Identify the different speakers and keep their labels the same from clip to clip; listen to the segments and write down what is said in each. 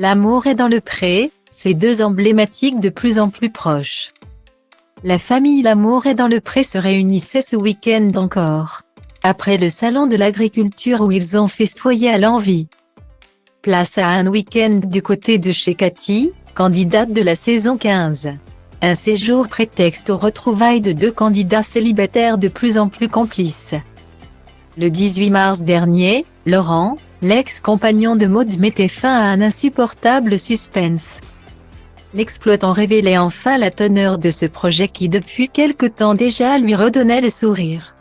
Speaker 1: L'amour est dans le pré, ces deux emblématiques de plus en plus proches. La famille L'amour est dans le pré se réunissait ce week-end encore. Après le salon de l'agriculture où ils ont festoyé à l'envi. Place à un week-end du côté de chez Cathy, candidate de la saison 15. Un séjour prétexte aux retrouvailles de deux candidats célibataires de plus en plus complices. Le 18 mars dernier, Laurent, l'ex-compagnon de Maud, mettait fin à un insupportable suspense. L'exploitant révélait enfin la teneur de ce projet qui depuis quelque temps déjà lui redonnait le sourire.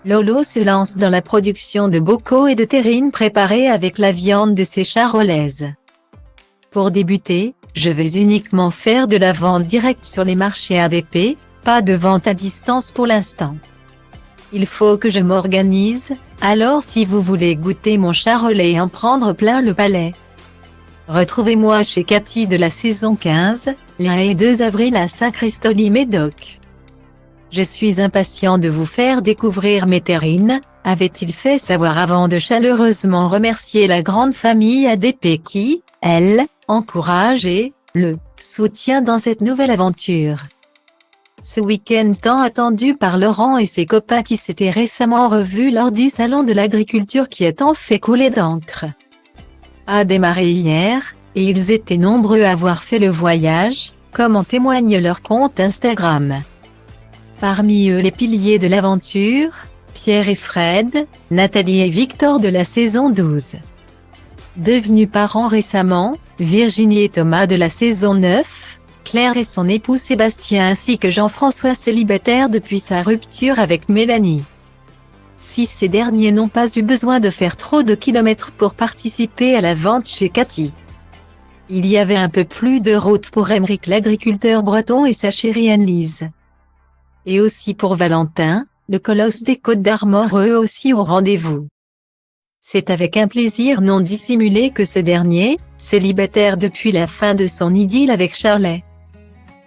Speaker 1: Lolo se lance dans la production de bocaux et de terrines préparées avec la viande de ses charolaises. Pour débuter, je vais uniquement faire de la vente directe sur les marchés ADP, pas de vente à distance pour l'instant. Il faut que je m'organise, alors si vous voulez goûter mon charolais et en prendre plein le palais. Retrouvez-moi chez Cathy de la saison 15, le 1 et 2 avril à Saint-Christoly-Médoc. Je suis impatient de vous faire découvrir mes terrines, avait-il fait savoir avant de chaleureusement remercier la grande famille ADP qui, elle, encourage et le soutient dans cette nouvelle aventure. Ce week-end tant attendu par Laurent et ses copains qui s'étaient récemment revus lors du salon de l'agriculture qui a tant fait couler d'encre, a démarré hier, et ils étaient nombreux à avoir fait le voyage, comme en témoigne leur compte Instagram. Parmi eux les piliers de l'aventure, Pierre et Fred, Nathalie et Victor de la saison 12. Devenus parents récemment, Virginie et Thomas de la saison 9, Claire et son époux Sébastien ainsi que Jean-François célibataire depuis sa rupture avec Mélanie. Si ces derniers n'ont pas eu besoin de faire trop de kilomètres pour participer à la vente chez Cathy. Il y avait un peu plus de route pour Aymeric l'agriculteur breton et sa chérie Anne-Lise. Et aussi pour Valentin, le colosse des Côtes d'Armor eux aussi au rendez-vous. C'est avec un plaisir non dissimulé que ce dernier, célibataire depuis la fin de son idylle avec Charlet,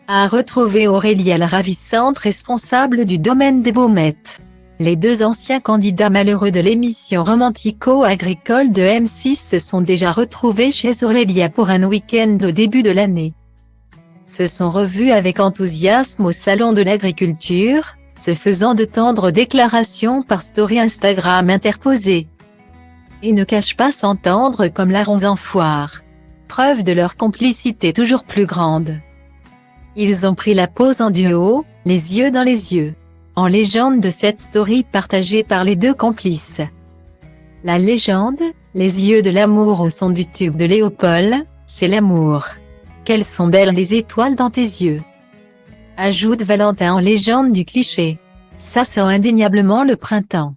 Speaker 1: a retrouvé Aurélia la ravissante responsable du domaine des Baumettes. Les deux anciens candidats malheureux de l'émission romantico-agricole de M6 se sont déjà retrouvés chez Aurélia pour un week-end au début de l'année. Se sont revus avec enthousiasme au salon de l'agriculture, se faisant de tendres déclarations par story Instagram interposées. Et ne cachent pas s'entendre comme larrons en foire. Preuve de leur complicité toujours plus grande. Ils ont pris la pose en duo, les yeux dans les yeux. En légende de cette story partagée par les deux complices. La légende, les yeux de l'amour au son du tube de Léopold, c'est l'amour. Quelles sont belles les étoiles dans tes yeux. Ajoute Valentin en légende du cliché. Ça sent indéniablement le printemps.